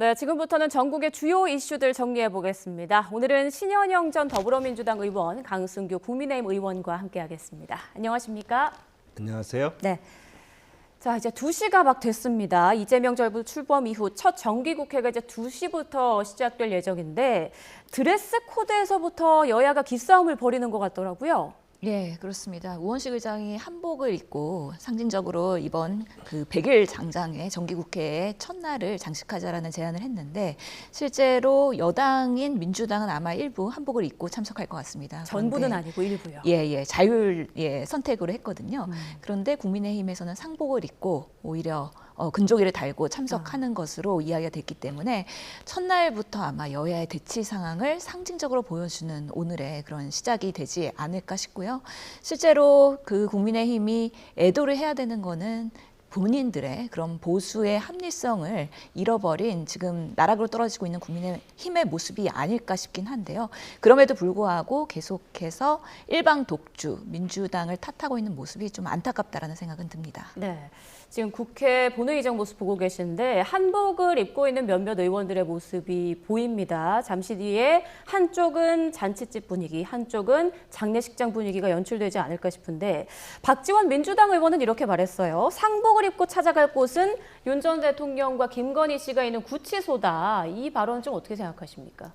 네, 지금부터는 전국의 주요 이슈들 정리해 보겠습니다. 오늘은 신현영 전 더불어민주당 의원, 강승규 국민의힘 의원과 함께하겠습니다. 안녕하십니까? 안녕하세요. 네. 자, 이제 2시가 막 됐습니다. 이재명 정부 출범 이후 첫 정기국회가 이제 2시부터 시작될 예정인데 드레스 코드에서부터 여야가 기싸움을 벌이는 것 같더라고요. 예, 그렇습니다. 우원식 의장이 한복을 입고 상징적으로 이번 그 100일 장장의 정기국회의 첫날을 장식하자라는 제안을 했는데 실제로 여당인 민주당은 아마 일부 한복을 입고 참석할 것 같습니다. 전부는 아니고 일부요. 예, 자율 선택으로 했거든요. 그런데 국민의힘에서는 상복을 입고 오히려 근조기를 달고 참석하는 것으로 이야기가 됐기 때문에 첫날부터 아마 여야의 대치 상황을 상징적으로 보여주는 오늘의 그런 시작이 되지 않을까 싶고요. 실제로 그 국민의힘이 애도를 해야 되는 거는 본인들의 그런 보수의 합리성을 잃어버린 지금 나락으로 떨어지고 있는 국민의힘의 모습이 아닐까 싶긴 한데요. 그럼에도 불구하고 계속해서 일방 독주, 민주당을 탓하고 있는 모습이 좀 안타깝다라는 생각은 듭니다. 네. 지금 국회 본회의장 모습 보고 계신데 한복을 입고 있는 몇몇 의원들의 모습이 보입니다. 잠시 뒤에 한쪽은 잔치집 분위기, 한쪽은 장례식장 분위기가 연출되지 않을까 싶은데 박지원 민주당 의원은 이렇게 말했어요. 상복을 입고 찾아갈 곳은 윤 전 대통령과 김건희 씨가 있는 구치소다. 이 발언 좀 어떻게 생각하십니까?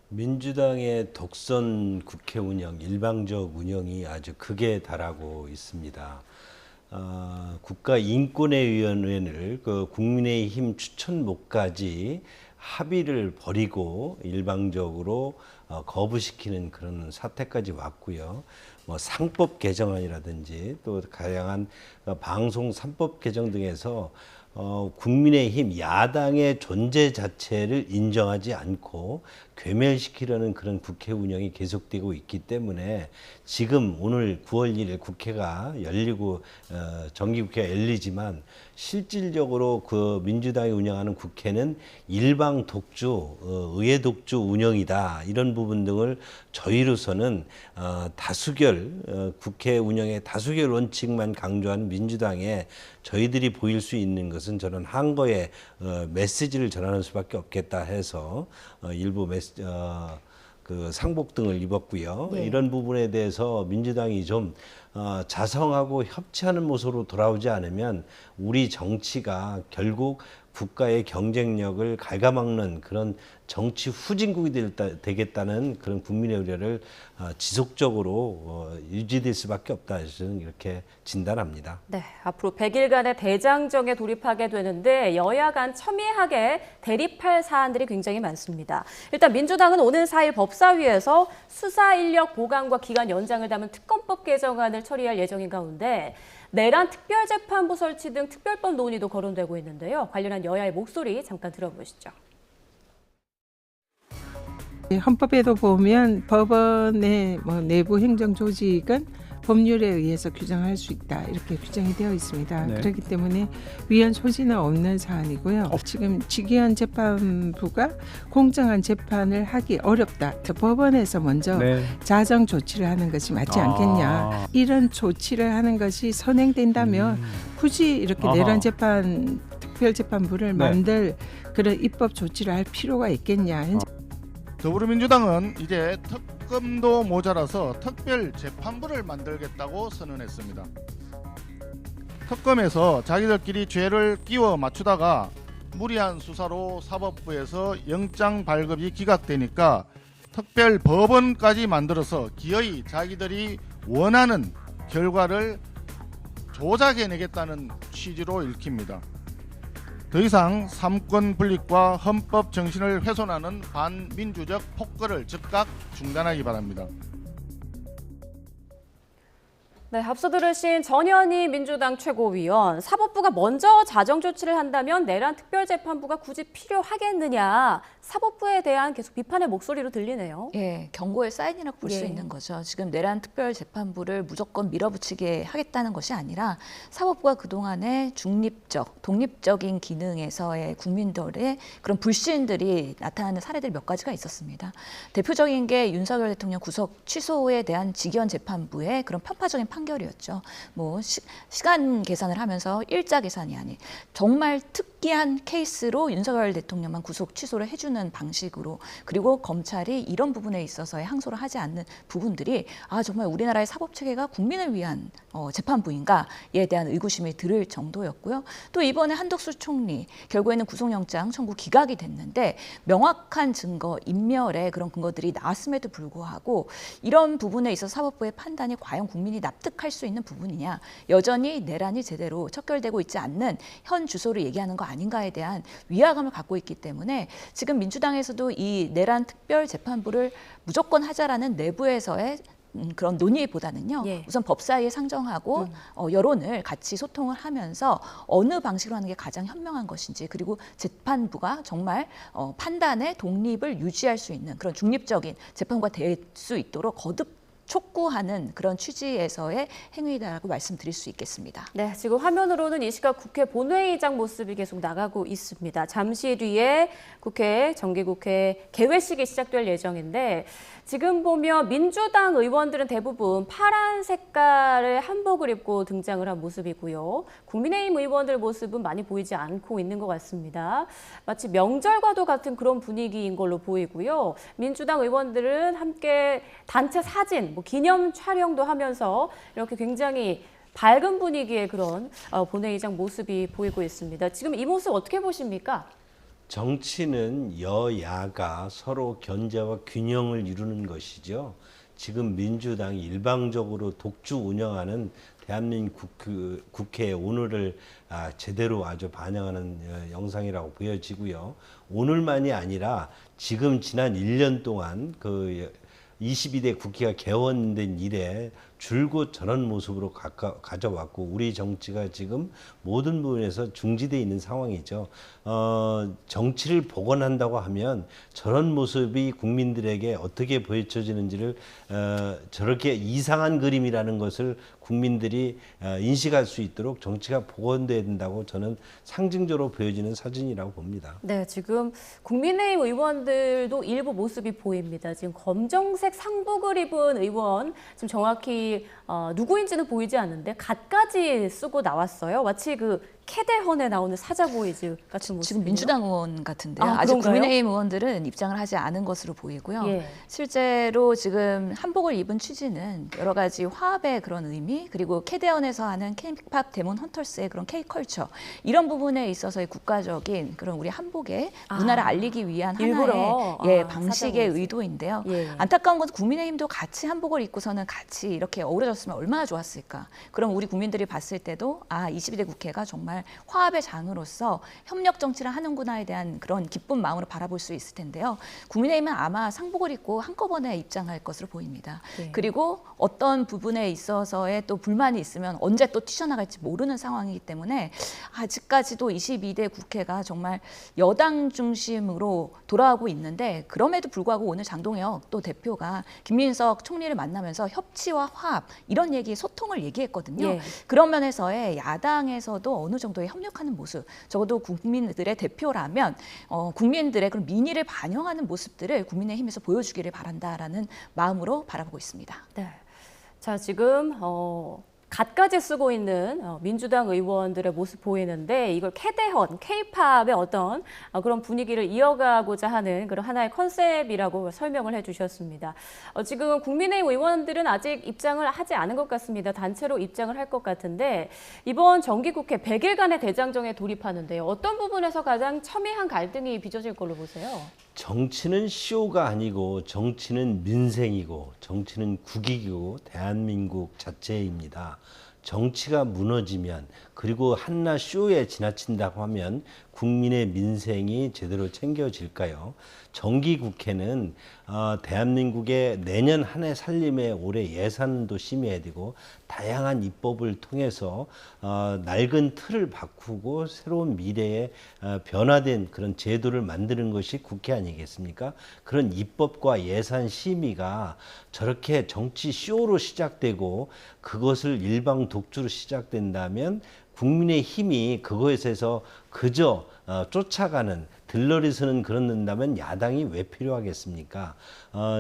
민주당의 독선 국회 운영, 일방적 운영이 아주 극에 달하고 있습니다. 국가인권위원회를 그 국민의힘 추천목까지 합의를 벌이고 일방적으로 거부시키는 그런 사태까지 왔고요. 뭐 상법 개정안이라든지 또 다양한 방송 3법 개정 등에서 국민의힘 야당의 존재 자체를 인정하지 않고 괴멸시키려는 그런 국회 운영이 계속되고 있기 때문에 지금 오늘 9월 1일 국회가 열리고 정기국회가 열리지만 실질적으로 그 민주당이 운영하는 국회는 일방 독주, 의회 독주 운영이다. 이런 부분 등을 저희로서는 다수결, 국회 운영의 다수결 원칙만 강조하는 민주당에 저희들이 보일 수 있는 것은 저는 한거의 메시지를 전하는 수밖에 없겠다 해서 일부 그 상복 등을 입었고요. 네. 이런 부분에 대해서 민주당이 좀 자성하고 협치하는 모습으로 돌아오지 않으면 우리 정치가 결국 국가의 경쟁력을 갉아먹는 그런 정치 후진국이 되겠다는 그런 국민의 우려를 지속적으로 유지될 수밖에 없다. 저는 이렇게 진단합니다. 네, 앞으로 100일간의 대장정에 돌입하게 되는데 여야 간 첨예하게 대립할 사안들이 굉장히 많습니다. 일단 민주당은 오는 4일 법사위에서 수사 인력 보강과 기간 연장을 담은 특검법 개정안을 처리할 예정인 가운데 내란 특별재판부 설치 등 특별법 논의도 거론되고 있는데요. 관련한 여야의 목소리 잠깐 들어보시죠. 헌법에도 보면 법원의 내부 행정 조직은 법률에 의해서 규정할 수 있다 이렇게 규정이 되어 있습니다. 네. 그렇기 때문에 위헌 소지는 없는 사안이고요. 지금 직위원 재판부가 공정한 재판을 하기 어렵다. 법원에서 먼저 네. 자정 조치를 하는 것이 맞지 않겠냐. 이런 조치를 하는 것이 선행된다면 굳이 이렇게 아하. 내란 재판 특별재판부를 네. 만들 그런 입법 조치를 할 필요가 있겠냐. 더불어민주당은 이제 특검도 모자라서 특별 재판부를 만들겠다고 선언했습니다. 특검에서 자기들끼리 죄를 끼워 맞추다가 무리한 수사로 사법부에서 영장 발급이 기각되니까 특별 법원까지 만들어서 기어이 자기들이 원하는 결과를 조작해내겠다는 취지로 읽힙니다. 더 이상 삼권 분립과 헌법 정신을 훼손하는 반민주적 폭거를 즉각 중단하기 바랍니다. 네, 앞서 들으신 전현희 민주당 최고위원, 사법부가 먼저 자정 조치를 한다면 내란 특별재판부가 굳이 필요하겠느냐, 사법부에 대한 계속 비판의 목소리로 들리네요. 예, 경고의 사인이라고 볼 수 예. 있는 거죠. 지금 내란 특별재판부를 무조건 밀어붙이게 하겠다는 것이 아니라 사법부가 그동안의 중립적, 독립적인 기능에서의 국민들의 그런 불신들이 나타나는 사례들이 몇 가지가 있었습니다. 대표적인 게 윤석열 대통령 구속 취소에 대한 직위원 재판부의 그런 편파적인 판결이었죠. 뭐 시간 계산을 하면서 일자 계산이 아닌 정말 특기 특이한 케이스로 윤석열 대통령만 구속 취소를 해주는 방식으로, 그리고 검찰이 이런 부분에 있어서의 항소를 하지 않는 부분들이 정말 우리나라의 사법체계가 국민을 위한 재판부인가에 대한 의구심이 들을 정도였고요. 또 이번에 한덕수 총리 결국에는 구속영장 청구 기각이 됐는데 명확한 증거, 인멸의 그런 근거들이 나왔음에도 불구하고 이런 부분에 있어서 사법부의 판단이 과연 국민이 납득할 수 있는 부분이냐, 여전히 내란이 제대로 척결되고 있지 않는 현 주소를 얘기하는 거 아닌가에 대한 위화감을 갖고 있기 때문에 지금 민주당에서도 이 내란 특별재판부를 무조건 하자라는 내부에서의 그런 논의보다는요. 예. 우선 법사위에 상정하고 여론을 같이 소통을 하면서 어느 방식으로 하는 게 가장 현명한 것인지, 그리고 재판부가 정말 판단의 독립을 유지할 수 있는 그런 중립적인 재판부가 될 수 있도록 거듭 촉구하는 그런 취지에서의 행위다라고 말씀드릴 수 있겠습니다. 네, 지금 화면으로는 이 시각 국회 본회의장 모습이 계속 나가고 있습니다. 잠시 뒤에 정기국회 개회식이 시작될 예정인데 지금 보면 민주당 의원들은 대부분 파란 색깔의 한복을 입고 등장을 한 모습이고요. 국민의힘 의원들 모습은 많이 보이지 않고 있는 것 같습니다. 마치 명절과도 같은 그런 분위기인 걸로 보이고요. 민주당 의원들은 함께 단체 사진, 기념 촬영도 하면서 이렇게 굉장히 밝은 분위기의 그런 본회의장 모습이 보이고 있습니다. 지금 이 모습 어떻게 보십니까? 정치는 여야가 서로 견제와 균형을 이루는 것이죠. 지금 민주당이 일방적으로 독주 운영하는 대한민국 국회의 오늘을 제대로 아주 반영하는 영상이라고 보여지고요. 오늘만이 아니라 지금 지난 1년 동안 22대 국회가 개원된 이래 줄곧 저런 모습으로 가져왔고 우리 정치가 지금 모든 부분에서 중지되어 있는 상황이죠. 정치를 복원한다고 하면 저런 모습이 국민들에게 어떻게 보여져지는지를 저렇게 이상한 그림이라는 것을 국민들이 인식할 수 있도록 정치가 복원돼야 된다고 저는 상징적으로 보여지는 사진이라고 봅니다. 네, 지금 국민의힘 의원들도 일부 모습이 보입니다. 지금 검정색 상복을 입은 의원, 지금 정확히 누구인지는 보이지 않는데 갓까지 쓰고 나왔어요. 마치 캐대헌에 나오는 사자보이즈 같은 모습. 지금 민주당 의원 같은데요. 아직 그런가요? 국민의힘 의원들은 입장을 하지 않은 것으로 보이고요. 예. 실제로 지금 한복을 입은 취지는 여러 가지 화합의 그런 의미, 그리고 캐대언에서 하는 케이팝 데몬 헌터스의 그런 K컬처, 이런 부분에 있어서의 국가적인 그런 우리 한복의 문화를 알리기 위한 일부러? 하나의 방식의 사자보이즈. 의도인데요. 예. 안타까운 건 국민의힘도 같이 한복을 입고서는 같이 이렇게 어우러졌으면 얼마나 좋았을까. 그럼 우리 국민들이 봤을 때도 22대 국회가 정말 화합의 장으로서 협력 정치를 하는구나에 대한 그런 기쁜 마음으로 바라볼 수 있을 텐데요. 국민의힘은 아마 상복을 입고 한꺼번에 입장할 것으로 보입니다. 네. 그리고 어떤 부분에 있어서의 또 불만이 있으면 언제 또 튀어나갈지 모르는 상황이기 때문에 아직까지도 22대 국회가 정말 여당 중심으로 돌아가고 있는데, 그럼에도 불구하고 오늘 장동혁 또 대표가 김민석 총리를 만나면서 협치와 화합, 이런 소통을 얘기했거든요. 예. 그런 면에서의 야당에서도 어느 정도의 협력하는 모습, 적어도 국민들의 대표라면 국민들의 그런 민의를 반영하는 모습들을 국민의힘에서 보여주기를 바란다라는 마음으로 바라보고 있습니다. 네. 자, 지금 갓까지 쓰고 있는 민주당 의원들의 모습 보이는데, 이걸 캐대헌, K-팝의 어떤 그런 분위기를 이어가고자 하는 그런 하나의 컨셉이라고 설명을 해주셨습니다. 지금 국민의힘 의원들은 아직 입장을 하지 않은 것 같습니다. 단체로 입장을 할 것 같은데, 이번 정기국회 100일간의 대장정에 돌입하는데요. 어떤 부분에서 가장 첨예한 갈등이 빚어질 걸로 보세요? 정치는 쇼가 아니고 정치는 민생이고 정치는 국익이고 대한민국 자체입니다. 정치가 무너지면, 그리고 한낱 쇼에 지나친다고 하면 국민의 민생이 제대로 챙겨질까요? 정기국회는 대한민국의 내년 한 해 살림에 올해 예산도 심의해야 되고 다양한 입법을 통해서 낡은 틀을 바꾸고 새로운 미래에 변화된 그런 제도를 만드는 것이 국회 아니겠습니까? 그런 입법과 예산 심의가 저렇게 정치 쇼로 시작되고 그것을 일방 독주로 시작된다면 국민의 힘이 그것에서 그저 쫓아가는 들러리 서는 그런다면 야당이 왜 필요하겠습니까?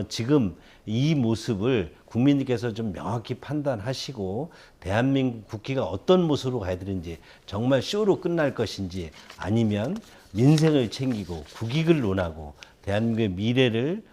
지금 이 모습을 국민들께서 좀 명확히 판단하시고 대한민국 국회가 어떤 모습으로 가야 되는지, 정말 쇼로 끝날 것인지 아니면 민생을 챙기고 국익을 논하고 대한민국의 미래를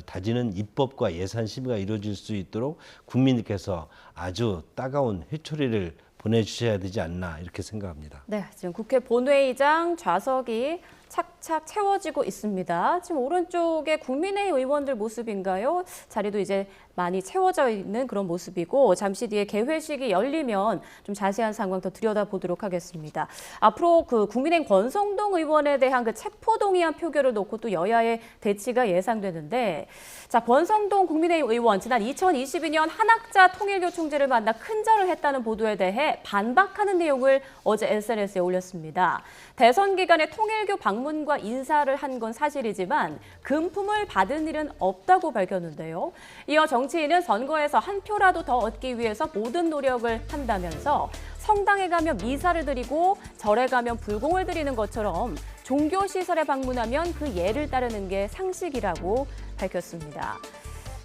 다지는 입법과 예산 심의가 이루어질 수 있도록 국민들께서 아주 따가운 회초리를 보내주셔야 되지 않나 이렇게 생각합니다. 네, 지금 국회 본회의장 좌석이 착착 채워지고 있습니다. 지금 오른쪽에 국민의힘 의원들 모습인가요? 자리도 이제 많이 채워져 있는 그런 모습이고 잠시 뒤에 개회식이 열리면 좀 자세한 상황 더 들여다보도록 하겠습니다. 앞으로 그 국민의힘 권성동 의원에 대한 그 체포동의안 표결을 놓고 또 여야의 대치가 예상되는데, 자, 권성동 국민의힘 의원 지난 2022년 한학자 통일교 총재를 만나 큰절을 했다는 보도에 대해 반박하는 내용을 어제 SNS에 올렸습니다. 대선 기간에 통일교 방문과 인사를 한 건 사실이지만 금품을 받은 일은 없다고 밝혔는데요. 이어 정치인은 선거에서 한 표라도 더 얻기 위해서 모든 노력을 한다면서 성당에 가면 미사를 드리고 절에 가면 불공을 드리는 것처럼 종교시설에 방문하면 그 예를 따르는 게 상식이라고 밝혔습니다.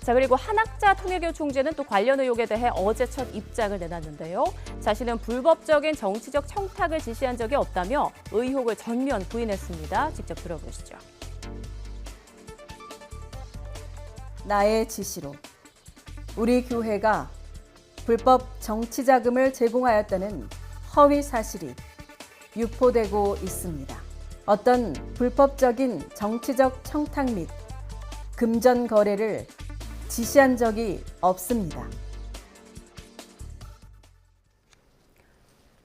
자, 그리고 한학자 통일교 총재는 또 관련 의혹에 대해 어제 첫 입장을 내놨는데요. 자신은 불법적인 정치적 청탁을 지시한 적이 없다며 의혹을 전면 부인했습니다. 직접 들어보시죠. 나의 지시로 우리 교회가 불법 정치 자금을 제공하였다는 허위 사실이 유포되고 있습니다. 어떤 불법적인 정치적 청탁 및 금전 거래를 지시한 적이 없습니다.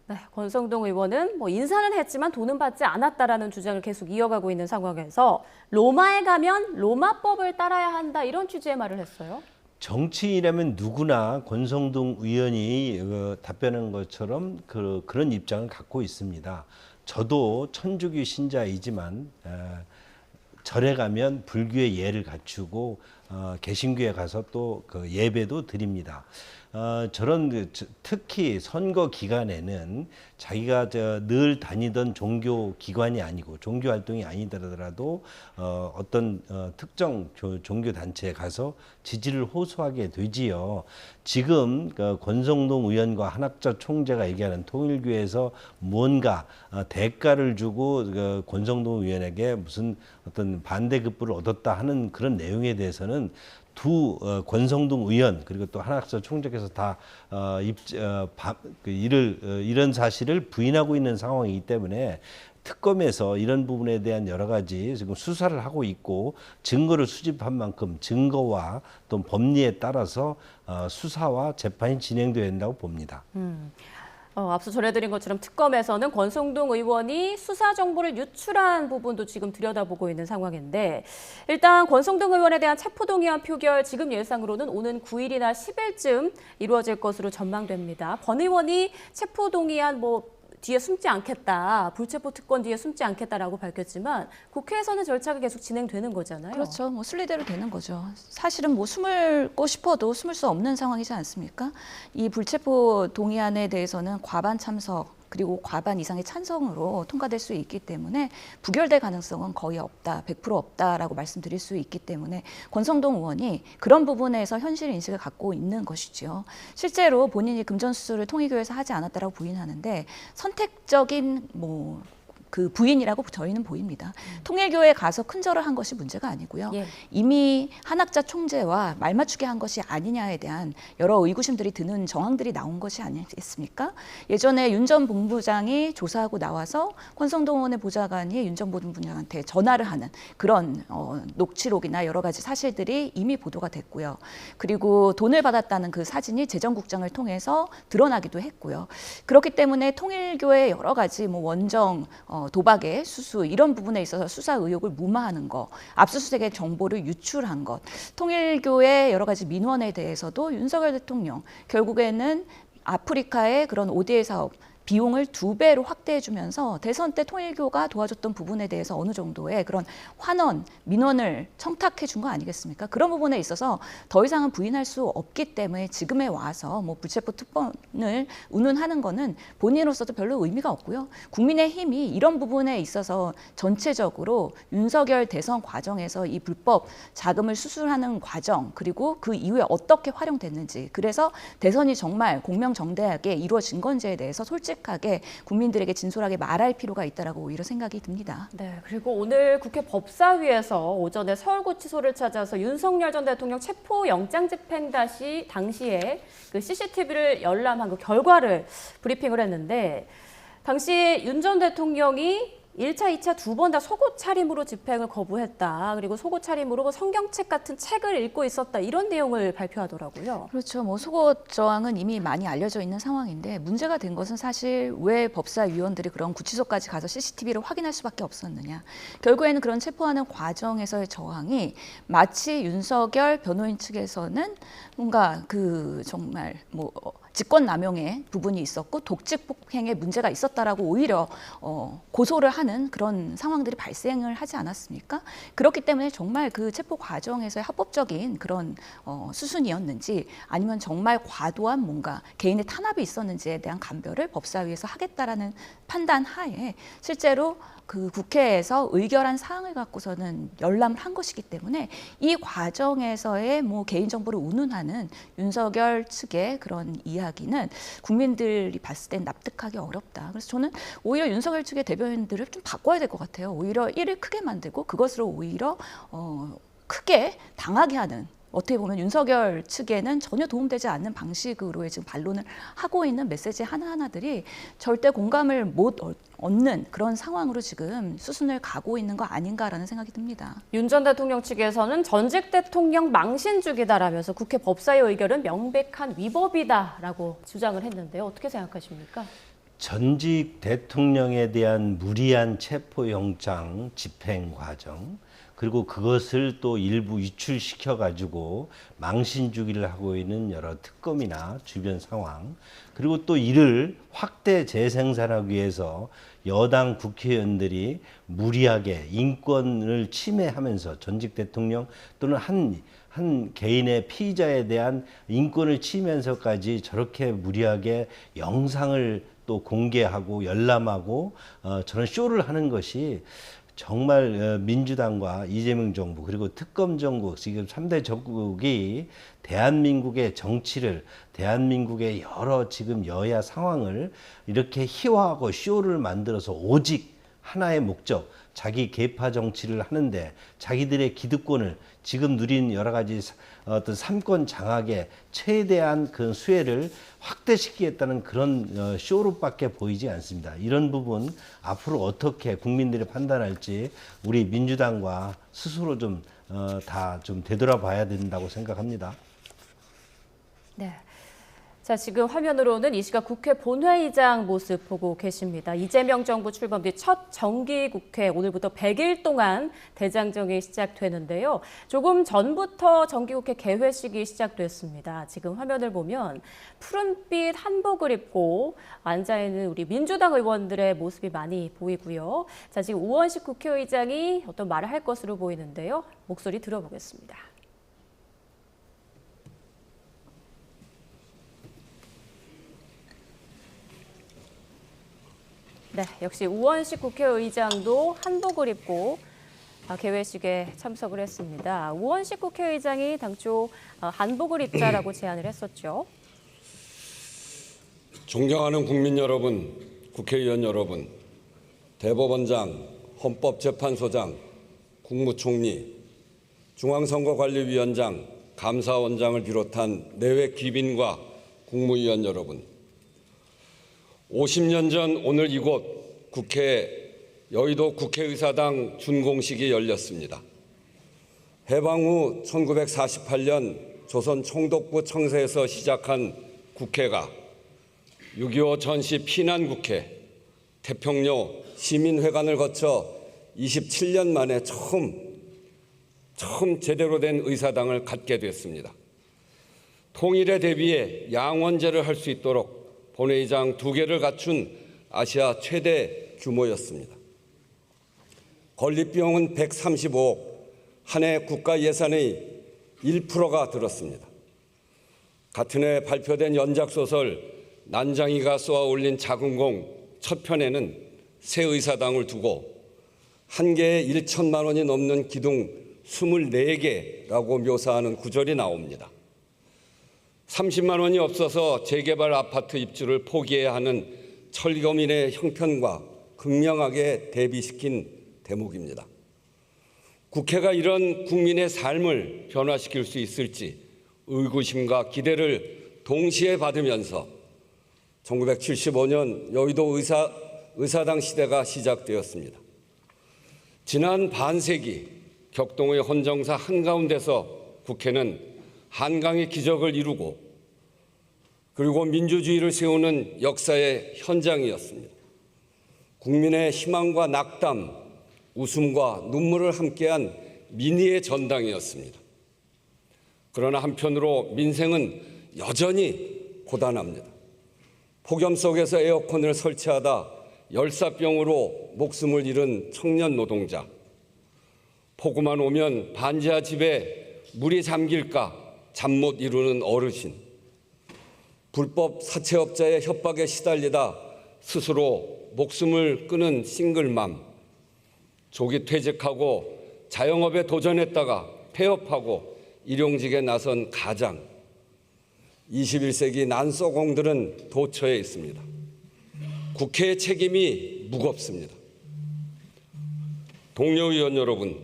네, 권성동 의원은 인사는 했지만 돈은 받지 않았다라는 주장을 계속 이어가고 있는 상황에서 로마에 가면 로마법을 따라야 한다 이런 취지의 말을 했어요. 정치인이라면 누구나 권성동 의원이 답변한 것처럼 그런 입장을 갖고 있습니다. 저도 천주교 신자이지만 절에 가면 불교의 예를 갖추고 개신교에 가서 또 그 예배도 드립니다. 저런 특히 선거 기간에는 자기가 늘 다니던 종교 기관이 아니고 종교 활동이 아니더라도 어떤 특정 종교 단체에 가서 지지를 호소하게 되지요. 지금 권성동 의원과 한학자 총재가 얘기하는 통일교에서 뭔가 대가를 주고 권성동 의원에게 무슨 어떤 반대급부를 얻었다 하는 그런 내용에 대해서는 두 권성동 의원 그리고 또 한학자 총재께서 다 이런 사실을 부인하고 있는 상황이기 때문에 특검에서 이런 부분에 대한 여러 가지 지금 수사를 하고 있고 증거를 수집한 만큼 증거와 또 법리에 따라서 수사와 재판이 진행돼야 된다고 봅니다. 앞서 전해드린 것처럼 특검에서는 권성동 의원이 수사 정보를 유출한 부분도 지금 들여다보고 있는 상황인데, 일단 권성동 의원에 대한 체포동의안 표결 지금 예상으로는 오는 9일이나 10일쯤 이루어질 것으로 전망됩니다. 권 의원이 체포동의안 뒤에 숨지 않겠다, 불체포 특권 뒤에 숨지 않겠다라고 밝혔지만 국회에서는 절차가 계속 진행되는 거잖아요. 그렇죠. 순리대로 되는 거죠. 사실은 숨고 싶어도 숨을 수 없는 상황이지 않습니까? 이 불체포 동의안에 대해서는 과반 참석 그리고 과반 이상의 찬성으로 통과될 수 있기 때문에 부결될 가능성은 거의 없다, 100% 없다라고 말씀드릴 수 있기 때문에 권성동 의원이 그런 부분에서 현실 인식을 갖고 있는 것이죠. 실제로 본인이 금전 수수를 통일교에서 하지 않았다라고 부인하는데 선택적인 그 부인이라고 저희는 보입니다. 통일교에 가서 큰절을 한 것이 문제가 아니고요. 예. 이미 한학자 총재와 말맞추게 한 것이 아니냐에 대한 여러 의구심들이 드는 정황들이 나온 것이 아니겠습니까? 예전에 윤 전 본부장이 조사하고 나와서 권성동 의원의 보좌관이 윤 전 본부장한테 전화를 하는 그런 녹취록이나 여러 가지 사실들이 이미 보도가 됐고요. 그리고 돈을 받았다는 그 사진이 재정국장을 통해서 드러나기도 했고요. 그렇기 때문에 통일교의 여러 가지 원정 도박의 수수 이런 부분에 있어서 수사 의혹을 무마하는 것, 압수수색의 정보를 유출한 것, 통일교의 여러 가지 민원에 대해서도 윤석열 대통령 결국에는 아프리카의 그런 ODA 사업 비용을 2배로 확대해주면서 대선 때 통일교가 도와줬던 부분에 대해서 어느 정도의 그런 환원, 민원을 청탁해 준 거 아니겠습니까? 그런 부분에 있어서 더 이상은 부인할 수 없기 때문에 지금에 와서 뭐 불체포 특권을 운운하는 거는 본인으로서도 별로 의미가 없고요. 국민의힘이 이런 부분에 있어서 전체적으로 윤석열 대선 과정에서 이 불법 자금을 수술하는 과정, 그리고 그 이후에 어떻게 활용됐는지, 그래서 대선이 정말 공명정대하게 이루어진 건지에 대해서 솔직하게 국민들에게 진솔하게 말할 필요가 있다라고 오히려 생각이 듭니다. 네, 그리고 오늘 국회 법사위에서 오전에 서울구치소를 찾아서 윤석열 전 대통령 체포영장 집행 당시에 그 CCTV를 열람한 그 결과를 브리핑을 했는데, 당시 윤 전 대통령이 1차, 2차 두 번 다 속옷 차림으로 집행을 거부했다. 그리고 속옷 차림으로 뭐 성경책 같은 책을 읽고 있었다. 이런 내용을 발표하더라고요. 그렇죠. 뭐 속옷 저항은 이미 많이 알려져 있는 상황인데, 문제가 된 것은 사실 왜 법사위원들이 그런 구치소까지 가서 CCTV를 확인할 수밖에 없었느냐. 결국에는 그런 체포하는 과정에서의 저항이 마치 윤석열 변호인 측에서는 뭔가 그 정말 뭐 직권남용의 부분이 있었고 독직폭행의 문제가 있었다라고 오히려 고소를 하는 그런 상황들이 발생을 하지 않았습니까? 그렇기 때문에 정말 그 체포 과정에서의 합법적인 그런 수순이었는지, 아니면 정말 과도한 뭔가 개인의 탄압이 있었는지에 대한 감별을 법사위에서 하겠다라는 판단 하에 실제로 그 국회에서 의결한 사항을 갖고서는 열람을 한 것이기 때문에 이 과정에서의 뭐 개인정보를 운운하는 윤석열 측의 그런 이야기는 국민들이 봤을 땐 납득하기 어렵다. 그래서 저는 오히려 윤석열 측의 대변인들을 좀 바꿔야 될 것 같아요. 오히려 일을 크게 만들고 그것으로 오히려 크게 당하게 하는, 어떻게 보면 윤석열 측에는 전혀 도움되지 않는 방식으로의 지금 반론을 하고 있는 메시지 하나하나들이 절대 공감을 못 얻는 그런 상황으로 지금 수순을 가고 있는 거 아닌가라는 생각이 듭니다. 윤 전 대통령 측에서는 전직 대통령 망신주기다라면서 국회 법사위 의결은 명백한 위법이다라고 주장을 했는데요. 어떻게 생각하십니까? 전직 대통령에 대한 무리한 체포영장 집행 과정, 그리고 그것을 또 일부 유출시켜 가지고 망신주기를 하고 있는 여러 특검이나 주변 상황, 그리고 또 이를 확대 재생산하기 위해서 여당 국회의원들이 무리하게 인권을 침해하면서 전직 대통령 또는 한 개인의 피의자에 대한 인권을 침해하면서까지 저렇게 무리하게 영상을 또 공개하고 열람하고 저런 쇼를 하는 것이 정말 민주당과 이재명 정부, 그리고 특검 정부, 지금 3대 정국이 대한민국의 정치를, 대한민국의 여러 지금 여야 상황을 이렇게 희화하고 쇼를 만들어서 오직 하나의 목적, 자기 계파 정치를 하는데 자기들의 기득권을 지금 누린 여러 가지 어떤 삼권 장악의 최대한 그 수혜를 확대시키겠다는 그런 쇼로밖에 보이지 않습니다. 이런 부분 앞으로 어떻게 국민들이 판단할지 우리 민주당과 스스로 좀 다 좀 되돌아봐야 된다고 생각합니다. 네. 자, 지금 화면으로는 이 시각 국회 본회의장 모습 보고 계십니다. 이재명 정부 출범 뒤 첫 정기국회, 오늘부터 100일 동안 대장정이 시작되는데요. 조금 전부터 정기국회 개회식이 시작됐습니다. 지금 화면을 보면 푸른빛 한복을 입고 앉아있는 우리 민주당 의원들의 모습이 많이 보이고요. 자, 지금 우원식 국회의장이 어떤 말을 할 것으로 보이는데요. 목소리 들어보겠습니다. 네, 역시 우원식 국회의장도 한복을 입고 개회식에 참석을 했습니다. 우원식 국회의장이 당초 한복을 입자라고 제안을 했었죠. 존경하는 국민 여러분, 국회의원 여러분, 대법원장, 헌법재판소장, 국무총리, 중앙선거관리위원장, 감사원장을 비롯한 내외 귀빈과 국무위원 여러분, 50년 전 오늘 이곳 국회 여의도 국회의사당 준공식이 열렸습니다. 해방 후 1948년 조선 총독부 청사에서 시작한 국회가 6.25 전시 피난국회, 태평로 시민회관을 거쳐 27년 만에 처음 제대로 된 의사당을 갖게 됐습니다. 통일에 대비해 양원제를 할 수 있도록 본회의장 2개를 갖춘 아시아 최대 규모였습니다. 건립비용은 135억, 한 해 국가 예산의 1%가 들었습니다. 같은 해 발표된 연작소설 난장이가 쏘아올린 작은 공 첫 편에는 새 의사당을 두고 한 개에 1천만 원이 넘는 기둥 24개라고 묘사하는 구절이 나옵니다. 30만 원이 없어서 재개발 아파트 입주를 포기해야 하는 철거민의 형편과 극명하게 대비시킨 대목입니다. 국회가 이런 국민의 삶을 변화시킬 수 있을지 의구심과 기대를 동시에 받으면서 1975년 여의도 의사당 시대가 시작되었습니다. 지난 반세기 격동의 헌정사 한가운데서 국회는 한강의 기적을 이루고 그리고 민주주의를 세우는 역사의 현장이었습니다. 국민의 희망과 낙담, 웃음과 눈물을 함께한 민의의 전당이었습니다. 그러나 한편으로 민생은 여전히 고단합니다. 폭염 속에서 에어컨을 설치하다 열사병으로 목숨을 잃은 청년 노동자, 폭우만 오면 반지하 집에 물이 잠길까 잠 못 이루는 어르신, 불법 사채업자의 협박에 시달리다 스스로 목숨을 끊은 싱글맘, 조기 퇴직하고 자영업에 도전했다가 폐업하고 일용직에 나선 가장, 21세기 난소공들은 도처에 있습니다. 국회의 책임이 무겁습니다. 동료 의원 여러분,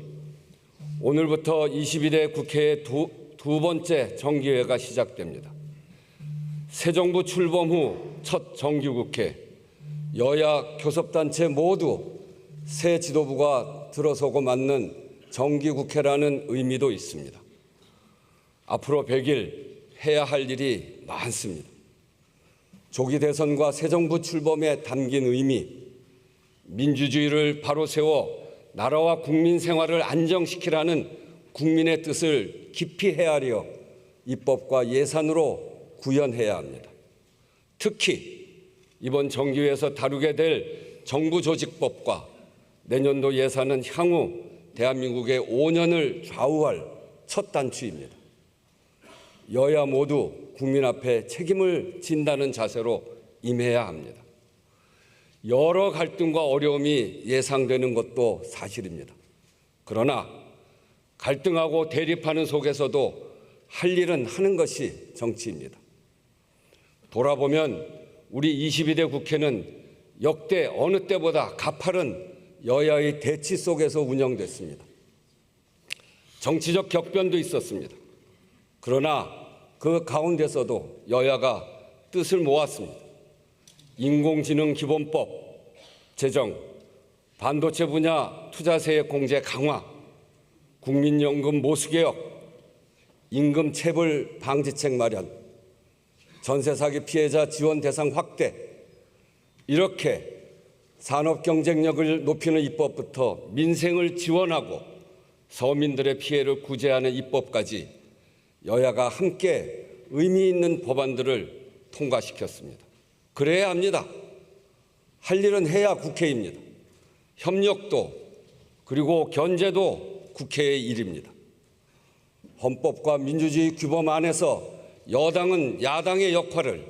오늘부터 22대 국회의 두 번째 정기회가 시작됩니다. 새 정부 출범 후 첫 정기국회, 여야 교섭단체 모두 새 지도부가 들어서고 맞는 정기국회라는 의미도 있습니다. 앞으로 100일 해야 할 일이 많습니다. 조기 대선과 새 정부 출범에 담긴 의미, 민주주의를 바로 세워 나라와 국민 생활을 안정시키라는 국민의 뜻을 깊이 헤아려 입법과 예산으로 구현해야 합니다. 특히 이번 정기회에서 다루게 될 정부조직법과 내년도 예산은 향후 대한민국의 5년을 좌우할 첫 단추입니다. 여야 모두 국민 앞에 책임을 진다는 자세로 임해야 합니다. 여러 갈등과 어려움이 예상되는 것도 사실입니다. 그러나 갈등하고 대립하는 속에서도 할 일은 하는 것이 정치입니다. 돌아보면 우리 22대 국회는 역대 어느 때보다 가파른 여야의 대치 속에서 운영됐습니다. 정치적 격변도 있었습니다. 그러나 그 가운데서도 여야가 뜻을 모았습니다. 인공지능 기본법 제정, 반도체 분야 투자세액 공제 강화, 국민연금 모수개혁, 임금 체불 방지책 마련, 전세 사기 피해자 지원 대상 확대, 이렇게 산업 경쟁력을 높이는 입법부터 민생을 지원하고 서민들의 피해를 구제하는 입법까지 여야가 함께 의미 있는 법안들을 통과시켰습니다. 그래야 합니다. 할 일은 해야 국회입니다. 협력도 그리고 견제도 국회의 일입니다. 헌법과 민주주의 규범 안에서 여당은 야당의 역할을,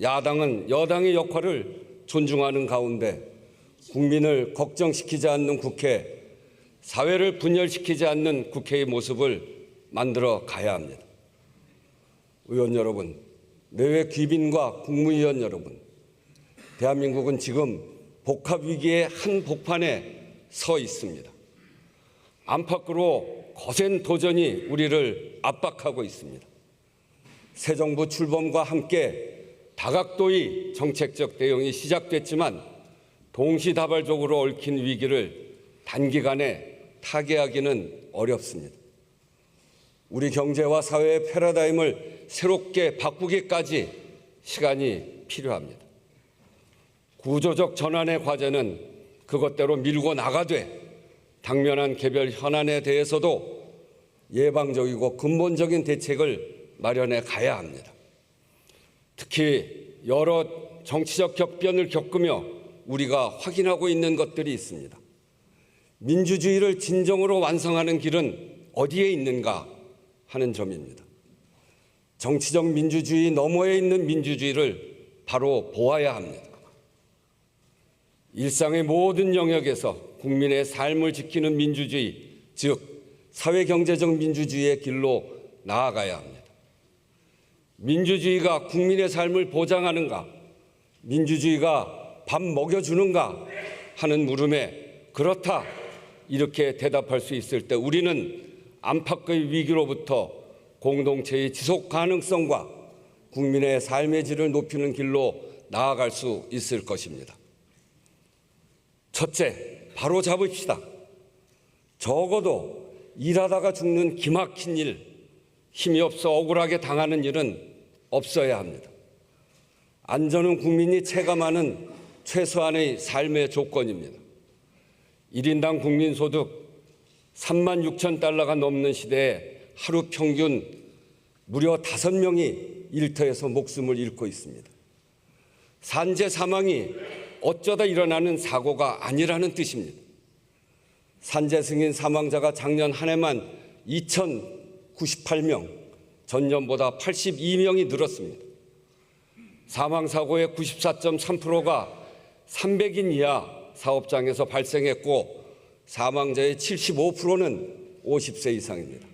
야당은 여당의 역할을 존중하는 가운데 국민을 걱정시키지 않는 국회, 사회를 분열시키지 않는 국회의 모습을 만들어 가야 합니다. 의원 여러분, 내외 귀빈과 국무위원 여러분, 대한민국은 지금 복합 위기의 한복판에 서 있습니다. 안팎으로 거센 도전이 우리를 압박하고 있습니다. 새 정부 출범과 함께 다각도의 정책적 대응이 시작됐지만 동시다발적으로 얽힌 위기를 단기간에 타개하기는 어렵습니다. 우리 경제와 사회의 패러다임을 새롭게 바꾸기까지 시간이 필요합니다. 구조적 전환의 과제는 그것대로 밀고 나가되 당면한 개별 현안에 대해서도 예방적이고 근본적인 대책을 마련해 가야 합니다. 특히 여러 정치적 격변을 겪으며 우리가 확인하고 있는 것들이 있습니다. 민주주의를 진정으로 완성하는 길은 어디에 있는가 하는 점입니다. 정치적 민주주의 너머에 있는 민주주의를 바로 보아야 합니다. 일상의 모든 영역에서 국민의 삶을 지키는 민주주의, 즉 사회경제적 민주주의의 길로 나아가야 합니다. 민주주의가 국민의 삶을 보장하는가, 민주주의가 밥 먹여주는가 하는 물음에 그렇다 이렇게 대답할 수 있을 때 우리는 안팎의 위기로부터 공동체의 지속 가능성과 국민의 삶의 질을 높이는 길로 나아갈 수 있을 것입니다. 첫째, 바로 잡읍시다. 적어도 일하다가 죽는 기막힌 일, 힘이 없어 억울하게 당하는 일은 없어야 합니다. 안전은 국민이 체감하는 최소한의 삶의 조건입니다. 1인당 국민소득 36,000달러가 넘는 시대에 하루 평균 무려 5명이 일터에서 목숨을 잃고 있습니다. 산재 사망이 어쩌다 일어나는 사고가 아니라는 뜻입니다. 산재 승인 사망자가 작년 한 해만 2,098명, 전년보다 82명이 늘었습니다. 사망사고의 94.3%가 300인 이하 사업장에서 발생했고 사망자의 75%는 50세 이상입니다.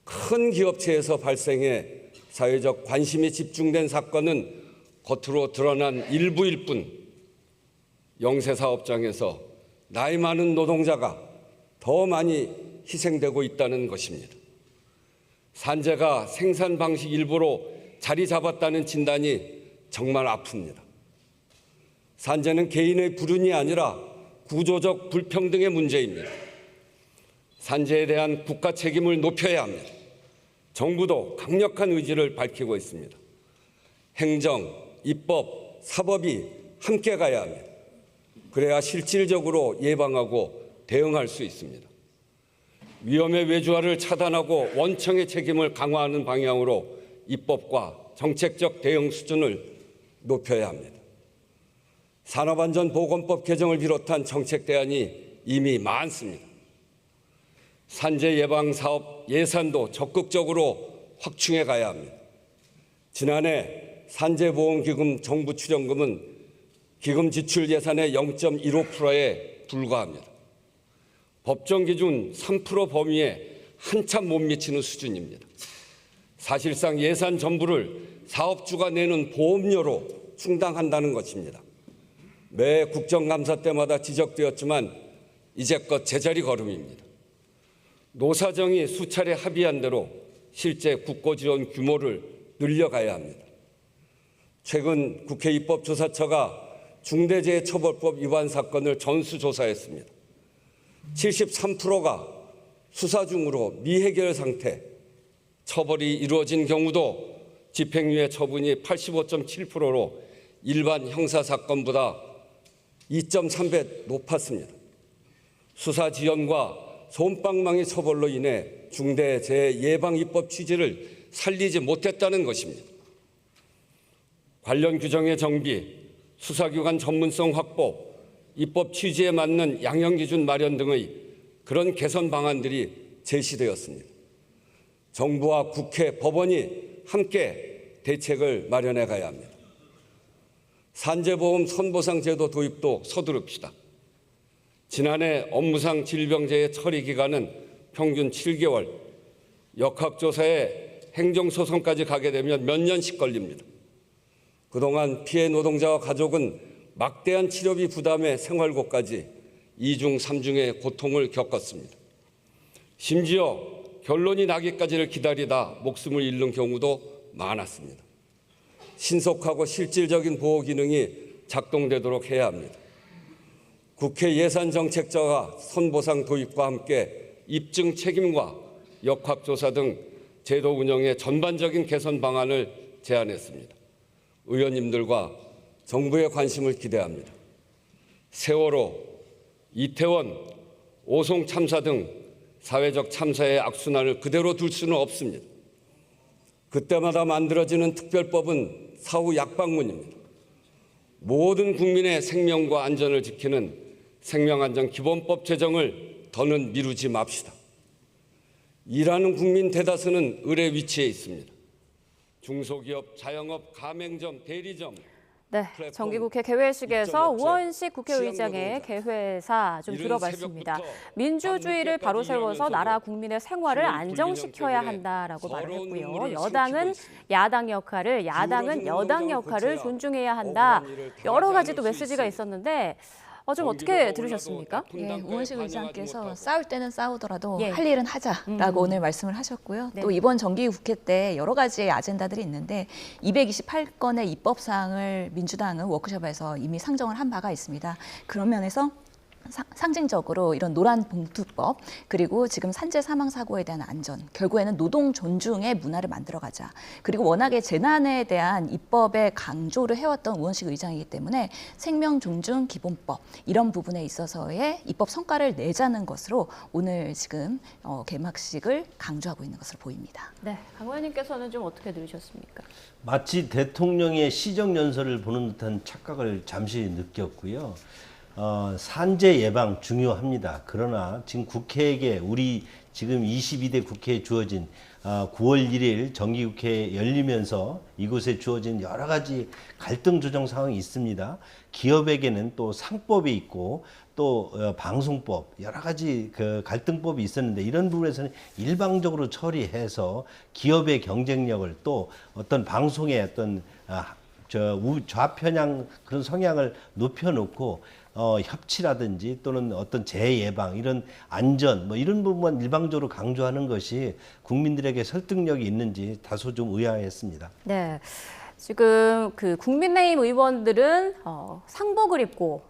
큰 기업체에서 발생해 사회적 관심이 집중된 사건은 겉으로 드러난 일부일 뿐 영세사업장에서 나이 많은 노동자가 더 많이 희생되고 있다는 것입니다. 산재가 생산 방식 일부로 자리 잡았다는 진단이 정말 아픕니다. 산재는 개인의 불운이 아니라 구조적 불평등의 문제입니다. 산재에 대한 국가 책임을 높여야 합니다. 정부도 강력한 의지를 밝히고 있습니다. 행정, 입법, 사법이 함께 가야 합니다. 그래야 실질적으로 예방하고 대응할 수 있습니다. 위험의 외주화를 차단하고 원청의 책임을 강화하는 방향으로 입법과 정책적 대응 수준을 높여야 합니다. 산업안전보건법 개정을 비롯한 정책 대안이 이미 많습니다. 산재 예방 사업 예산도 적극적으로 확충해 가야 합니다. 지난해 산재보험기금 정부 출연금은 기금 지출 예산의 0.15%에 불과합니다. 법정 기준 3% 범위에 한참 못 미치는 수준입니다. 사실상 예산 전부를 사업주가 내는 보험료로 충당한다는 것입니다. 매 국정감사 때마다 지적되었지만 이제껏 제자리 걸음입니다. 노사정이 수차례 합의한 대로 실제 국고지원 규모를 늘려가야 합니다. 최근 국회 입법조사처가 중대재해처벌법 위반 사건을 전수조사했습니다. 73%가 수사 중으로 미해결 상태, 처벌이 이루어진 경우도 집행유예 처분이 85.7%로 일반 형사사건보다 2.3배 높았습니다. 수사 지연과 솜방망이 처벌로 인해 중대재해예방입법 취지를 살리지 못했다는 것입니다. 관련 규정의 정비, 수사기관 전문성 확보, 입법 취지에 맞는 양형기준 마련 등의 그런 개선 방안들이 제시되었습니다. 정부와 국회, 법원이 함께 대책을 마련해 가야 합니다. 산재보험 선보상 제도 도입도 서두릅시다. 지난해 업무상 질병재해 처리 기간은 평균 7개월, 역학조사에 행정소송까지 가게 되면 몇 년씩 걸립니다. 그동안 피해 노동자와 가족은 막대한 치료비 부담에 생활고까지 2중, 3중의 고통을 겪었습니다. 심지어 결론이 나기까지를 기다리다 목숨을 잃는 경우도 많았습니다. 신속하고 실질적인 보호 기능이 작동되도록 해야 합니다. 국회 예산정책처가 선보상 도입과 함께 입증 책임과 역학조사 등 제도 운영의 전반적인 개선 방안을 제안했습니다. 의원님들과 정부의 관심을 기대합니다. 세월호, 이태원, 오송 참사 등 사회적 참사의 악순환을 그대로 둘 수는 없습니다. 그때마다 만들어지는 특별법은 사후 약방문입니다. 모든 국민의 생명과 안전을 지키는 생명안전기본법 제정을 더는 미루지 맙시다. 일하는 국민 대다수는 을의 위치에 있습니다. 중소기업, 자영업, 가맹점, 대리점, 네, 정기국회 개회식에서 우원식 국회의장의 개회사 좀 들어봤습니다. 민주주의를 바로 세워서 나라 국민의 생활을 안정시켜야 한다라고 말을 했고요. 여당은 야당 역할을, 야당은 여당 역할을 존중해야 한다. 여러 가지 또 메시지가 있었는데 좀 어떻게 들으셨습니까? 예, 우원식 의장께서 싸울 때는 싸우더라도 예. 할 일은 하자라고 오늘 말씀을 하셨고요. 네. 또 이번 정기국회 때 여러 가지의 아젠다들이 있는데 228건의 입법사항을 민주당은 워크숍에서 이미 상정을 한 바가 있습니다. 그런 면에서 상징적으로 이런 노란 봉투법 그리고 지금 산재 사망 사고에 대한 안전 결국에는 노동 존중의 문화를 만들어가자 그리고 워낙에 재난에 대한 입법에 강조를 해왔던 우원식 의장이기 때문에 생명 존중 기본법 이런 부분에 있어서의 입법 성과를 내자는 것으로 오늘 지금 개막식을 강조하고 있는 것으로 보입니다. 네, 강 의원님께서는 좀 어떻게 들으셨습니까? 마치 대통령의 시정연설을 보는 듯한 착각을 잠시 느꼈고요. 산재 예방 중요합니다. 그러나 지금 국회에게 우리 지금 22대 국회에 주어진 9월 1일 정기국회 열리면서 이곳에 주어진 여러 가지 갈등 조정 상황이 있습니다. 기업에게는 또 상법이 있고 또 방송법 여러 가지 그 갈등법이 있었는데 이런 부분에서는 일방적으로 처리해서 기업의 경쟁력을 또 어떤 방송의 어떤 좌편향 그런 성향을 높여놓고 협치라든지 또는 어떤 재해 예방 이런 안전 뭐 이런 부분만 일방적으로 강조하는 것이 국민들에게 설득력이 있는지 다소 좀 의아했습니다. 네, 지금 그 국민의힘 의원들은 상복을 입고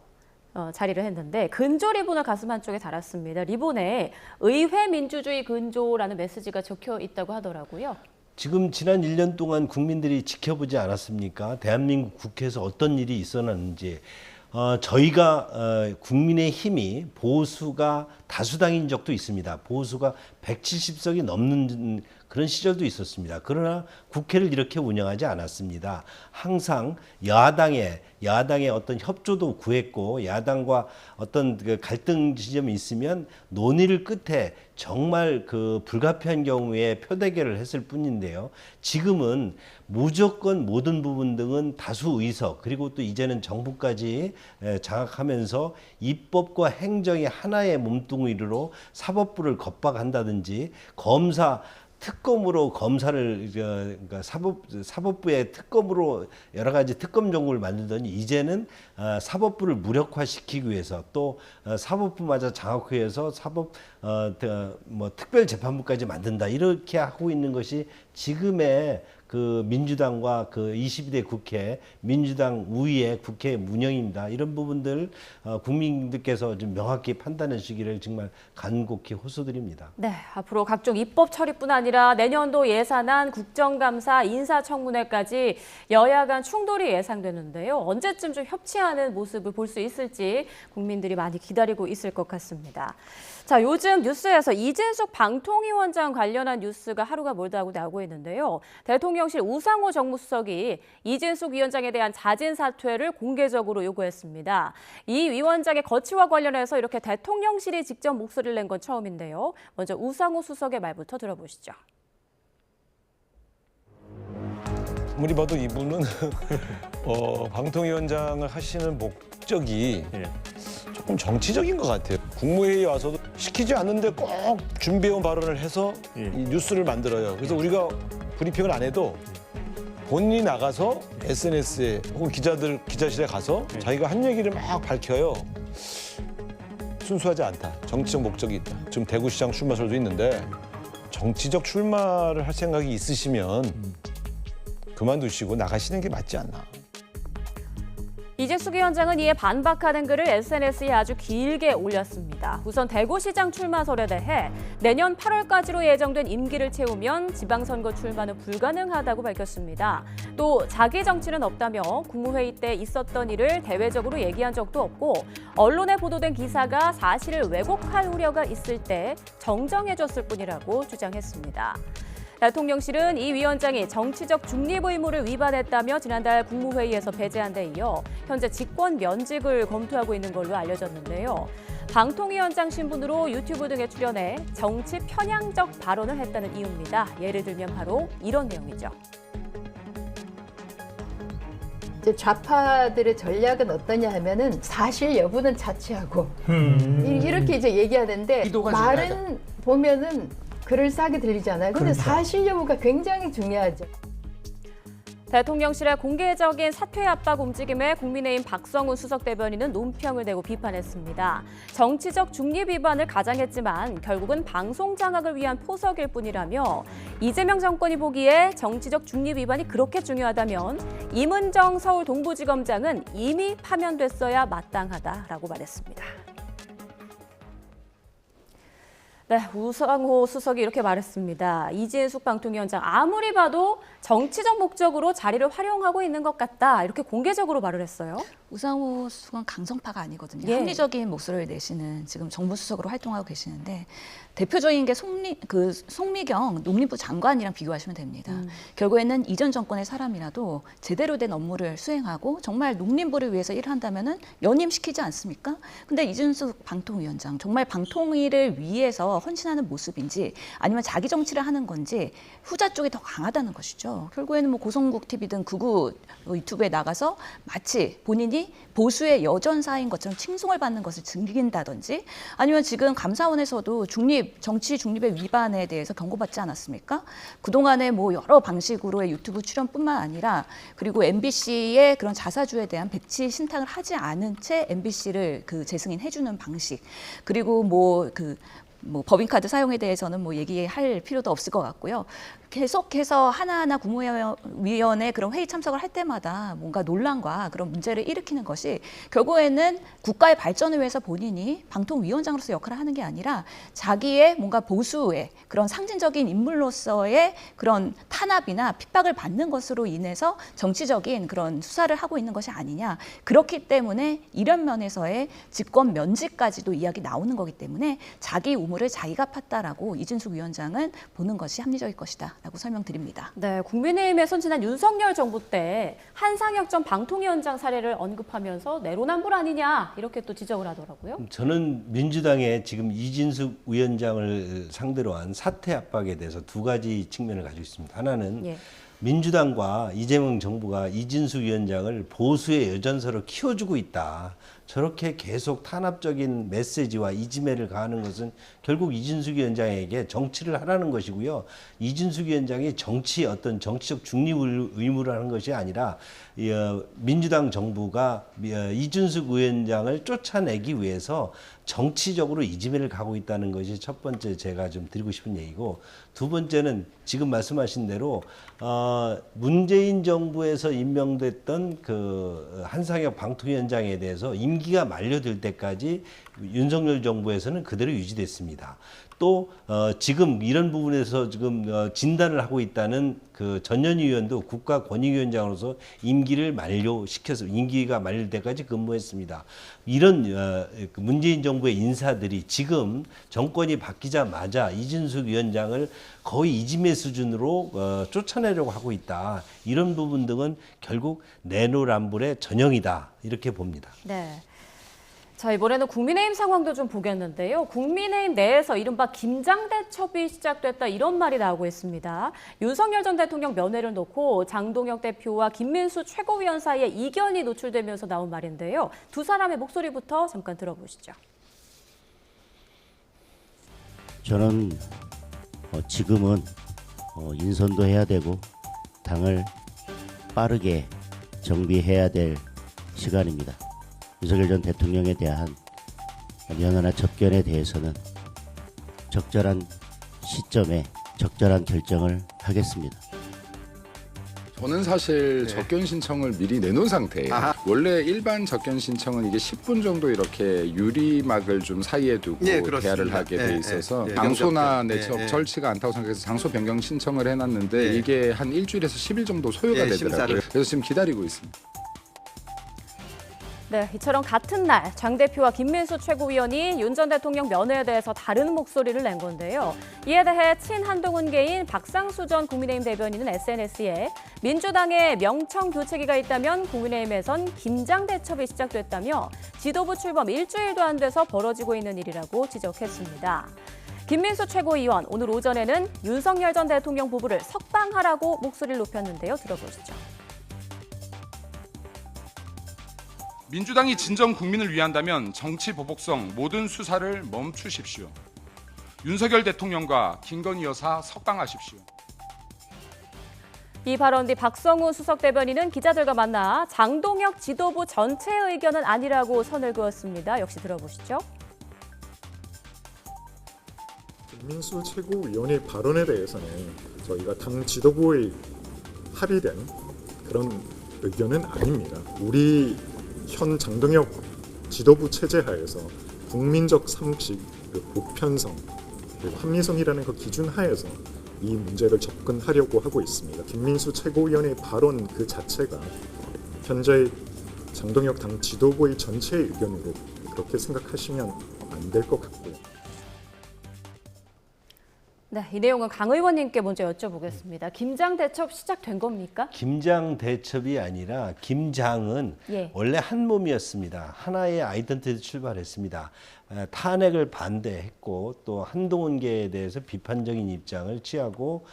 자리를 했는데 근조 리본을 가슴 한쪽에 달았습니다. 리본에 의회 민주주의 근조라는 메시지가 적혀 있다고 하더라고요. 지금 지난 1년 동안 국민들이 지켜보지 않았습니까? 대한민국 국회에서 어떤 일이 있었는지. 저희가 국민의힘이 보수가 다수당인 적도 있습니다. 보수가 170석이 넘는 그런 시절도 있었습니다. 그러나 국회를 이렇게 운영하지 않았습니다. 항상 야당의 어떤 협조도 구했고 야당과 어떤 그 갈등 지점이 있으면 논의를 끝에 정말 그 불가피한 경우에 표대결을 했을 뿐인데요. 지금은 무조건 모든 부분 등은 다수 의석 그리고 또 이제는 정부까지 장악하면서 입법과 행정이 하나의 몸뚱이로 사법부를 겁박한다든지 특검으로 검사를 그러니까 사법부의 특검으로 여러 가지 특검 정국을 만들더니 이제는 사법부를 무력화시키기 위해서 또 사법부마저 장악하기 위해서 특별재판부까지 만든다 이렇게 하고 있는 것이 지금의 그 민주당과 그 22대 국회 민주당 우위의 국회 운영입니다. 이런 부분들 국민들께서 좀 명확히 판단해 주시기를 정말 간곡히 호소드립니다. 네, 앞으로 각종 입법 처리뿐 아니라 내년도 예산안, 국정감사, 인사청문회까지 여야 간 충돌이 예상되는데요. 언제쯤 좀 협치하는 모습을 볼 수 있을지 국민들이 많이 기다리고 있을 것 같습니다. 자, 요즘 뉴스에서 이진숙 방통위원장 관련한 뉴스가 하루가 멀다 하고 나오고 있는데요. 대통령실 우상호 정무수석이 이진숙 위원장에 대한 자진 사퇴를 공개적으로 요구했습니다. 이 위원장의 거취와 관련해서 이렇게 대통령실이 직접 목소리를 낸 건 처음인데요. 먼저 우상호 수석의 말부터 들어보시죠. 아무리 봐도 이분은 방통위원장을 하시는 목적이 조금 정치적인 것 같아요. 국무회의에 와서도 시키지 않는데 꼭 준비해온 발언을 해서 이 뉴스를 만들어요. 그래서 우리가 브리핑을 안 해도 본인이 나가서 SNS에 혹은 기자실에 가서 자기가 한 얘기를 막 밝혀요. 순수하지 않다. 정치적 목적이 있다. 지금 대구시장 출마설도 있는데 정치적 출마를 할 생각이 있으시면 그만두시고 나가시는 게 맞지 않나. 이진숙 위원장은 이에 반박하는 글을 SNS에 아주 길게 올렸습니다. 우선 대구시장 출마설에 대해 내년 8월까지로 예정된 임기를 채우면 지방선거 출마는 불가능하다고 밝혔습니다. 또 자기 정치는 없다며 국무회의 때 있었던 일을 대외적으로 얘기한 적도 없고 언론에 보도된 기사가 사실을 왜곡할 우려가 있을 때 정정해줬을 뿐이라고 주장했습니다. 대통령실은 이 위원장이 정치적 중립 의무를 위반했다며 지난달 국무회의에서 배제한 데 이어 현재 직권 면직을 검토하고 있는 걸로 알려졌는데요. 방통위원장 신분으로 유튜브 등에 출연해 정치 편향적 발언을 했다는 이유입니다. 예를 들면 바로 이런 내용이죠. 이제 좌파들의 전략은 어떠냐 하면은 사실 여부는 자취하고 이렇게 이제 얘기하는데 말은 보면은 그럴싸하게 들리잖아요. 근데 사실 여부가 굉장히 중요하죠. 대통령실의 공개적인 사퇴 압박 움직임에 국민의힘 박성훈 수석 대변인은 논평을 내고 비판했습니다. 정치적 중립 위반을 가장했지만 결국은 방송 장악을 위한 포석일 뿐이라며 이재명 정권이 보기에 정치적 중립 위반이 그렇게 중요하다면 임은정 서울 동부지검장은 이미 파면됐어야 마땅하다라고 말했습니다. 네, 우상호 수석이 이렇게 말했습니다. 이진숙 방통위원장 아무리 봐도 정치적 목적으로 자리를 활용하고 있는 것 같다. 이렇게 공개적으로 말을 했어요. 우상호 수석은 강성파가 아니거든요. 예. 합리적인 목소리를 내시는 지금 정부 수석으로 활동하고 계시는데 대표적인 게 송미경 농림부 장관이랑 비교하시면 됩니다. 결국에는 이전 정권의 사람이라도 제대로 된 업무를 수행하고 정말 농림부를 위해서 일을 한다면은 연임시키지 않습니까? 근데 이준숙 방통위원장 정말 방통위를 위해서 헌신하는 모습인지 아니면 자기 정치를 하는 건지 후자 쪽이 더 강하다는 것이죠. 결국에는 뭐 고성국 TV 등 극우 유튜브에 나가서 마치 본인이 보수의 여전사인 것처럼 칭송을 받는 것을 즐긴다든지 아니면 지금 감사원에서도 정치 중립의 위반에 대해서 경고받지 않았습니까? 그동안에 뭐 여러 방식으로의 유튜브 출연뿐만 아니라 그리고 MBC의 그런 자사주에 대한 백지 신탁을 하지 않은 채 MBC를 재승인해주는 방식 그리고 뭐 법인카드 사용에 대해서는 뭐 얘기할 필요도 없을 것 같고요. 계속해서 하나하나 국무위원회 그런 회의 참석을 할 때마다 뭔가 논란과 그런 문제를 일으키는 것이 결국에는 국가의 발전을 위해서 본인이 방통위원장으로서 역할을 하는 게 아니라 자기의 뭔가 보수의 그런 상징적인 인물로서의 그런 탄압이나 핍박을 받는 것으로 인해서 정치적인 그런 수사를 하고 있는 것이 아니냐. 그렇기 때문에 이런 면에서의 직권 면직까지도 이야기 나오는 거기 때문에 자기 우물을 자기가 팠다라고 이준숙 위원장은 보는 것이 합리적일 것이다. 라고 설명드립니다. 네, 국민의힘에선 지난 윤석열 정부 때 한상혁 전 방통위원장 사례를 언급하면서 내로남불 아니냐 이렇게 또 지적을 하더라고요. 저는 민주당의 지금 이진숙 위원장을 상대로 한 사퇴 압박에 대해서 두 가지 측면을 가지고 있습니다. 하나는 예. 민주당과 이재명 정부가 이진숙 위원장을 보수의 여전사로 키워주고 있다. 저렇게 계속 탄압적인 메시지와 이지매를 가하는 것은 결국 이진숙 위원장에게 정치를 하라는 것이고요. 이진숙 위원장이 어떤 정치적 중립 의무를 하는 것이 아니라 민주당 정부가 이준숙 위원장을 쫓아내기 위해서 정치적으로 이지매를 가고 있다는 것이 첫 번째 제가 좀 드리고 싶은 얘기고, 두 번째는 지금 말씀하신 대로 문재인 정부에서 임명됐던 그 한상혁 방통위원장에 대해서 임기가 만료될 때까지 윤석열 정부에서는 그대로 유지됐습니다. 또 지금 이런 부분에서 지금 진단을 하고 있다는 그 전현희 의원도 국가권익위원장으로서 임기가 만료될 때까지 근무했습니다. 이런 문재인 정부의 인사들이 지금 정권이 바뀌자마자 이준숙 위원장을 거의 이지매 수준으로 쫓아내려고 하고 있다. 이런 부분 등은 결국 내로남불의 전형이다. 이렇게 봅니다. 네. 자, 이번에는 국민의힘 상황도 좀 보겠는데요. 국민의힘 내에서 이른바 김장대첩이 시작됐다 이런 말이 나오고 있습니다. 윤석열 전 대통령 면회를 놓고 장동혁 대표와 김민수 최고위원 사이에 이견이 노출되면서 나온 말인데요. 두 사람의 목소리부터 잠깐 들어보시죠. 저는 지금은 인선도 해야 되고 당을 빠르게 정비해야 될 시간입니다. 윤석열 전 대통령에 대한 연하나 접견에 대해서는 적절한 시점에 적절한 결정을 하겠습니다. 저는 사실 접견 신청을 미리 내놓은 상태예요. 원래 일반 접견 신청은 이게 10분 정도 이렇게 유리막을 좀 사이에 두고 대화를 하게 돼 있어서 장소나 절치가 않다고 생각해서 장소 변경 신청을 해놨는데 이게 한 일주일에서 10일 정도 소요가 되더라고요. 그래서 지금 기다리고 있습니다. 네, 이처럼 같은 날 장 대표와 김민수 최고위원이 윤 전 대통령 면회에 대해서 다른 목소리를 낸 건데요. 이에 대해 친한동훈계인 박상수 전 국민의힘 대변인은 SNS에 민주당에 명청 교체기가 있다면 국민의힘에선 김장 대첩이 시작됐다며 지도부 출범 일주일도 안 돼서 벌어지고 있는 일이라고 지적했습니다. 김민수 최고위원, 오늘 오전에는 윤석열 전 대통령 부부를 석방하라고 목소리를 높였는데요. 들어보시죠. 민주당이 진정 국민을 위한다면 정치 보복성 모든 수사를 멈추십시오. 윤석열 대통령과 김건희 여사 석방하십시오. 이 발언 뒤 박성우 수석 대변인은 기자들과 만나 장동혁 지도부 전체의 의견은 아니라고 선을 그었습니다. 역시 들어보시죠. 김민수 최고위원의 발언에 대해서는 저희가 당 지도부의 합의된 그런 의견은 아닙니다. 우리 현 장동혁 지도부 체제 하에서 국민적 상식, 보편성, 그리고 합리성이라는 그 기준 하에서 이 문제를 접근하려고 하고 있습니다. 김민수 최고위원의 발언 그 자체가 현재 장동혁 당 지도부의 전체의 의견으로 그렇게 생각하시면 안 될 것 같고요. 네, 이 내용은 강 의원님께 먼저 여쭤보겠습니다. 김장 대첩 시작된 겁니까? 김장 대첩이 아니라 김장은 원래 한 몸이었습니다. 하나의 아이덴티티에서 출발했습니다. 탄핵을 반대했고 또 한동훈계에 대해서 비판적인 입장을 취하고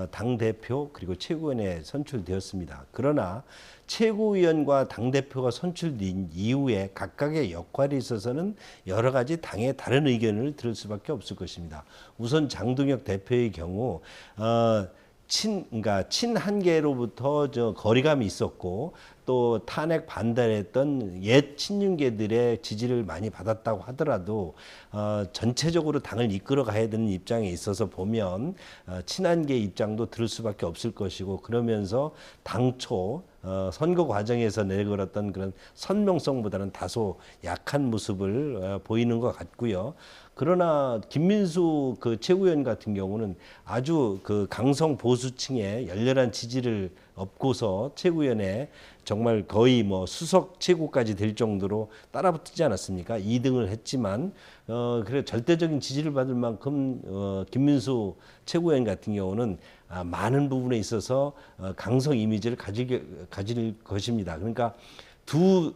당대표 그리고 최고위원에 선출되었습니다. 그러나 최고위원과 당대표가 선출된 이후에 각각의 역할에 있어서는 여러 가지 당의 다른 의견을 들을 수밖에 없을 것입니다. 우선 장동혁 대표의 경우 그러니까 친한계로부터 거리감이 있었고 또 탄핵 반대를 했던 옛 친윤계들의 지지를 많이 받았다고 하더라도 전체적으로 당을 이끌어 가야 되는 입장에 있어서 보면 친한계 입장도 들을 수밖에 없을 것이고 그러면서 당초 선거 과정에서 내걸었던 그런 선명성보다는 다소 약한 모습을 보이는 것 같고요. 그러나 김민수 그 최고위원 같은 경우는 아주 그 강성 보수층의 열렬한 지지를 얻고서 최고위원에 정말 거의 뭐 수석 최고까지 될 정도로 따라붙지 않았습니까? 2등을 했지만 그래 절대적인 지지를 받을 만큼 김민수 최고위원 같은 경우는 많은 부분에 있어서 강성 이미지를 가질 것입니다. 그러니까 두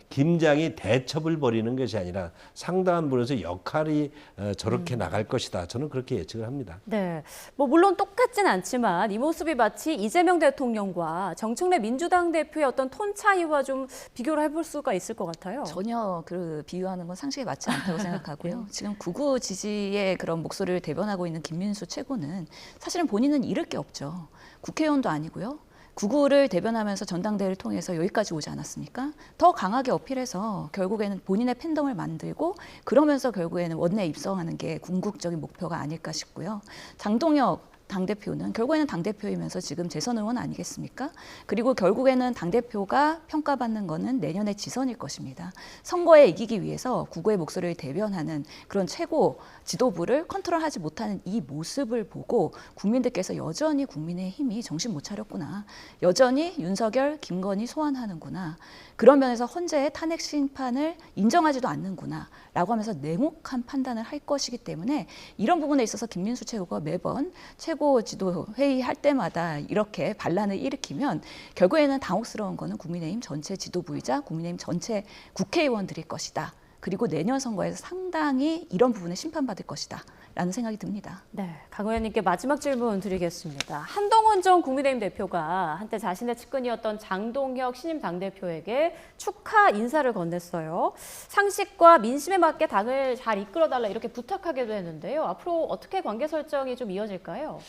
김장이 대첩을 벌이는 것이 아니라 상당한 부분에서 역할이 저렇게 나갈 것이다. 저는 그렇게 예측을 합니다. 네, 뭐 물론 똑같진 않지만 이 모습이 마치 이재명 대통령과 정청래 민주당 대표의 어떤 톤 차이와 좀 비교를 해볼 수가 있을 것 같아요. 전혀 그 비유하는 건 상식에 맞지 않다고 생각하고요. 지금 극우 지지의 그런 목소리를 대변하고 있는 김민수 최고는 사실은 본인은 잃을 게 없죠. 국회의원도 아니고요. 극우를 대변하면서 전당대회를 통해서 여기까지 오지 않았습니까? 더 강하게 어필해서 결국에는 본인의 팬덤을 만들고 그러면서 결국에는 원내에 입성하는 게 궁극적인 목표가 아닐까 싶고요. 장동혁 당대표는 결국에는 당대표이면서 지금 재선 의원 아니겠습니까? 그리고 결국에는 당대표가 평가받는 거는 내년에 지선일 것입니다. 선거에 이기기 위해서 국우의 목소리를 대변하는 그런 최고 지도부를 컨트롤하지 못하는 이 모습을 보고 국민들께서 여전히 국민의힘이 정신 못 차렸구나. 여전히 윤석열, 김건희 소환하는구나. 그런 면에서 헌재의 탄핵 심판을 인정하지도 않는구나 라고 하면서 냉혹한 판단을 할 것이기 때문에 이런 부분에 있어서 김민수 최고가 매번 최고 지도 회의할 때마다 이렇게 반란을 일으키면 결국에는 당혹스러운 거는 국민의힘 전체 지도부이자 국민의힘 전체 국회의원들일 것이다. 그리고 내년 선거에서 상당히 이런 부분에 심판받을 것이다. 라는 생각이 듭니다. 네, 강 의원님께 마지막 질문 드리겠습니다. 한동훈 전 국민의힘 대표가 한때 자신의 측근이었던 장동혁 신임 당대표에게 축하 인사를 건넸어요. 상식과 민심에 맞게 당을 잘 이끌어달라 이렇게 부탁하기도 했는데요. 앞으로 어떻게 관계 설정이 좀 이어질까요?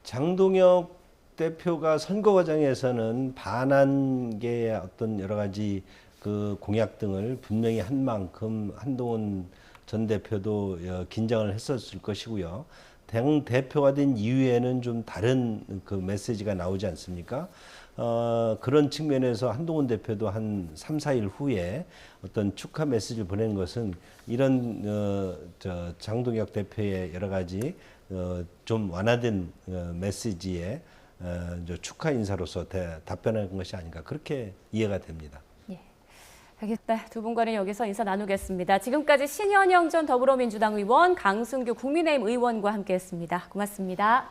장동혁 대표가 선거 과정에서는 반환계의 어떤 여러 가지 그 공약 등을 분명히 한 만큼 한동훈 전 대표도 긴장을 했었을 것이고요. 당 대표가 된 이후에는 좀 다른 그 메시지가 나오지 않습니까? 그런 측면에서 한동훈 대표도 한 3, 4일 후에 어떤 축하 메시지를 보낸 것은 이런 장동혁 대표의 여러 가지 좀 완화된 메시지에 축하 인사로서 답변한 것이 아닌가 그렇게 이해가 됩니다. 네, 두 분과는 여기서 인사 나누겠습니다. 지금까지 신현영 전 더불어민주당 의원, 강승규 국민의힘 의원과 함께했습니다. 고맙습니다.